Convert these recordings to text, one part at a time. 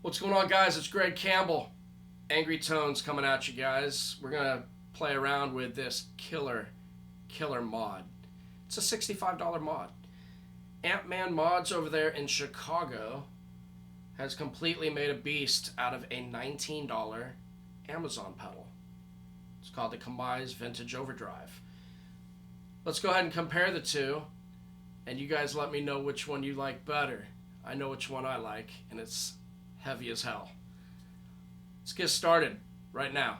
What's going on, guys? It's Greg Campbell. Angry Tones coming at you guys. We're going to play around with this killer mod. It's a $65 mod. AMM Mods over there in Chicago has completely made a beast out of a $19 Amazon pedal. It's called the KMISE Vintage Overdrive. Let's go ahead and compare the two, and you guys let me know which one you like better. I know which one I like, and it's heavy as hell. Let's get started right now.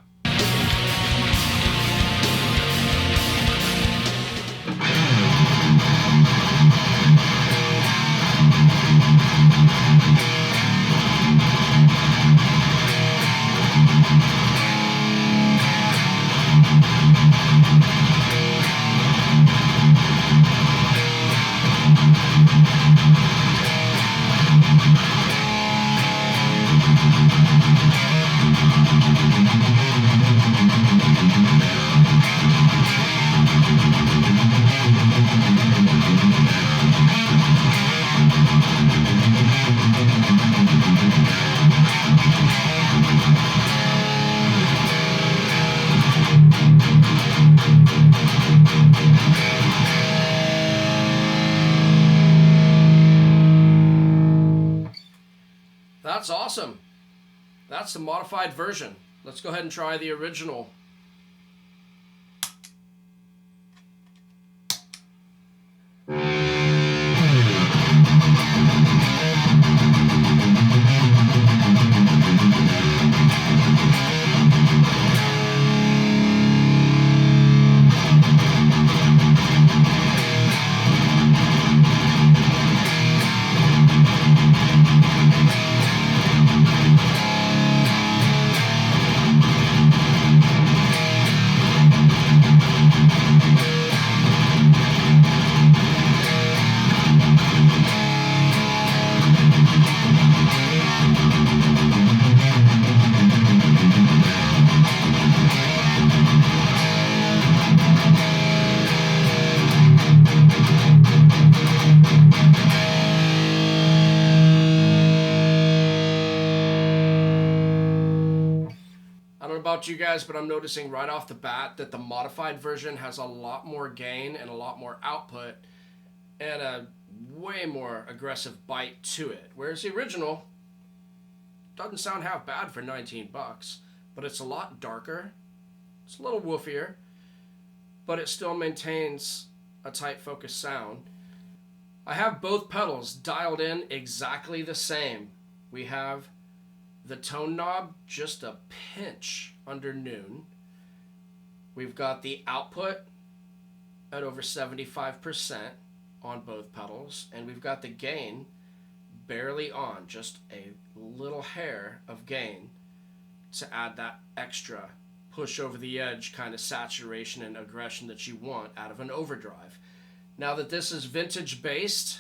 That's awesome. That's the modified version. Let's go ahead and try the original. I don't know about you guys, but I'm noticing right off the bat that the modified version has a lot more gain and a lot more output and a way more aggressive bite to it. Whereas the original doesn't sound half bad for 19 bucks, but it's a lot darker. It's a little woofier, but it still maintains a tight focus sound. I have both pedals dialed in exactly the same. We have the tone knob just a pinch under noon. We've got the output at over 75% on both pedals, and we've got the gain barely on, just a little hair of gain to add that extra push over the edge kind of saturation and aggression that you want out of an overdrive. Now that this is vintage based,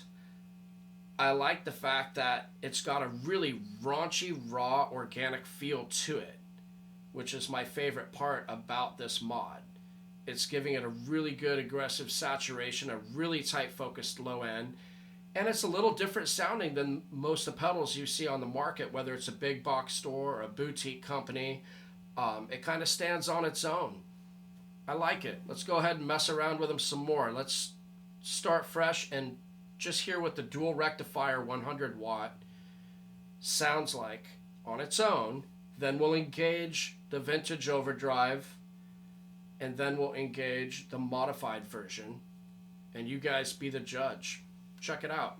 I like the fact that it's got a really raunchy, raw, organic feel to it, which is my favorite part about this mod. It's giving it a really good aggressive saturation, a really tight focused low end, and it's a little different sounding than most of the pedals you see on the market, whether it's a big box store or a boutique company. It kind of stands on its own. I like it. Let's go ahead and mess around with them some more. Let's start fresh and just hear what the dual rectifier 100 watt sounds like on its own. Then we'll engage the vintage overdrive, and then we'll engage the modified version, and you guys be the judge. Check it out.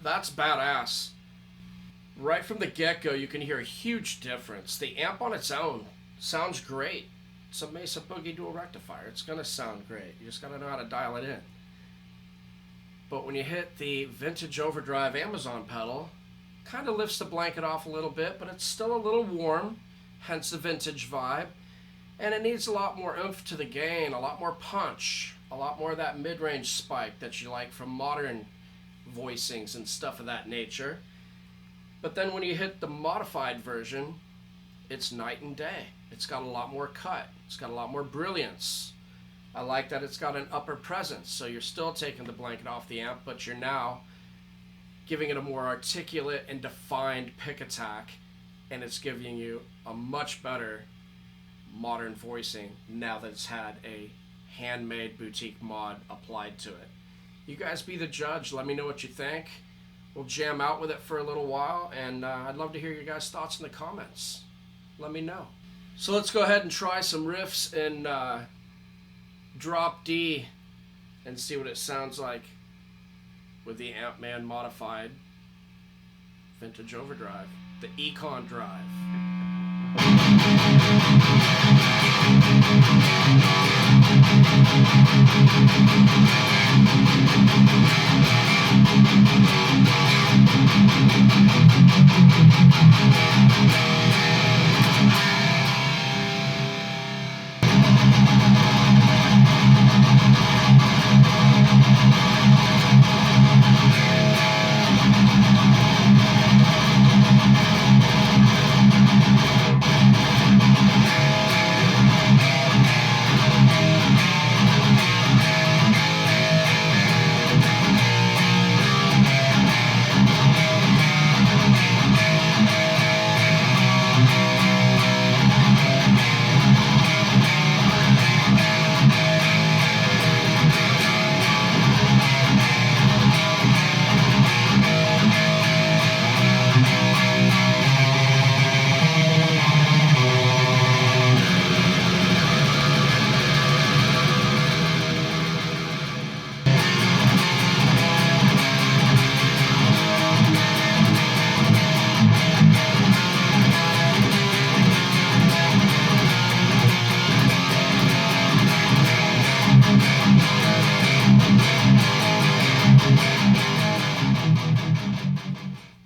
That's badass. Right from the get-go, you can hear a huge difference. The amp on its own sounds great. It's a Mesa Boogie dual rectifier. It's gonna sound great. You just gotta know how to dial it in. But when you hit the vintage overdrive Amazon pedal, kind of lifts the blanket off a little bit, but it's still a little warm, hence the vintage vibe. And it needs a lot more oomph to the gain, a lot more punch, a lot more of that mid-range spike that you like from modern voicings and stuff of that nature. But then when you hit the modified version, it's night and day. It's got a lot more cut. It's got a lot more brilliance. I like that it's got an upper presence, so you're still taking the blanket off the amp, but you're now giving it a more articulate and defined pick attack, and it's giving you a much better modern voicing now that it's had a handmade boutique mod applied to it. You guys be the judge. Let me know what you think. We'll jam out with it for a little while, and I'd love to hear your guys' thoughts in the comments. Let me know. So let's go ahead and try some riffs in drop D and see what it sounds like with the Amp-Man modified vintage overdrive, the EKONO drive.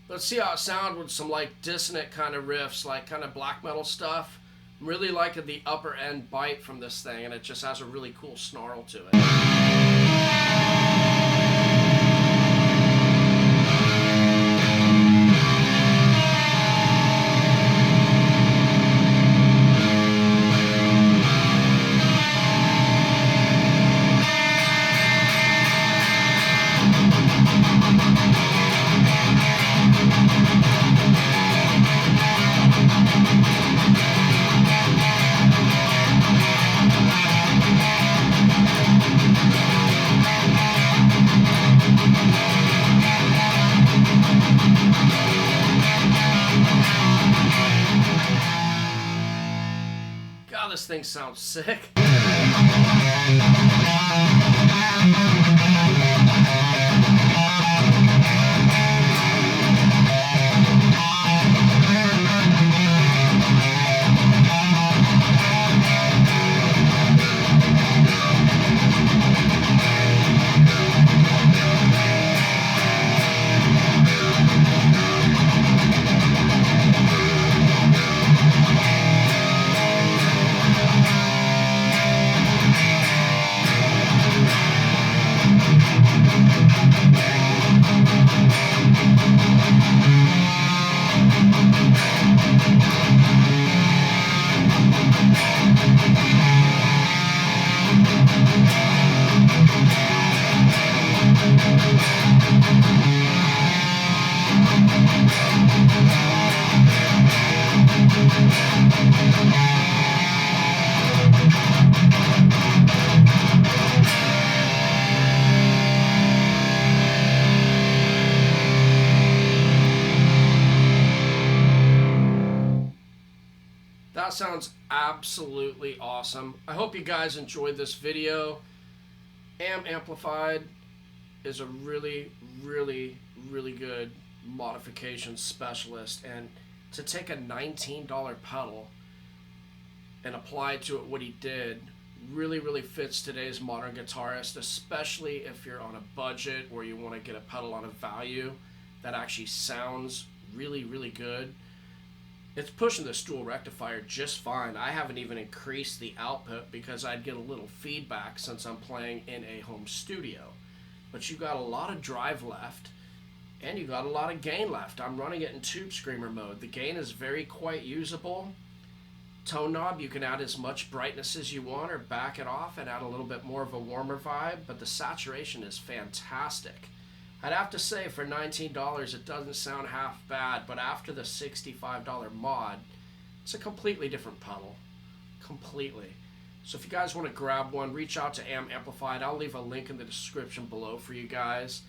Let's see how it sounds with some like dissonant kind of riffs, like kind of black metal stuff. I'm really liking the upper end bite from this thing, and it just has a really cool snarl to it. God, this thing sounds sick. That sounds absolutely awesome. I hope you guys enjoyed this video. AM Amplified is a really, really, really good modification specialist, and to take a $19 pedal and apply to it what he did really fits today's modern guitarist, especially if you're on a budget or you want to get a pedal on a value that actually sounds really good. It's pushing the stool rectifier just fine. I haven't even increased the output because I'd get a little feedback since I'm playing in a home studio. But you got a lot of drive left and you got a lot of gain left. I'm running it in Tube Screamer mode. The gain is very quite usable. Tone knob, you can add as much brightness as you want or back it off and add a little bit more of a warmer vibe, but the saturation is fantastic. I'd have to say for $19 it doesn't sound half bad, but after the $65 mod, it's a completely different pedal. Completely. So if you guys want to grab one, reach out to AM Amplified. I'll leave a link in the description below for you guys.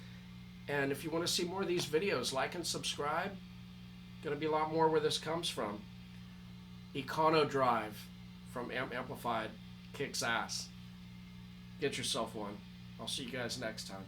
And if you want to see more of these videos, like and subscribe. Gonna be a lot more where this comes from. EKONO Drive from AM Amplified kicks ass. Get yourself one. I'll see you guys next time.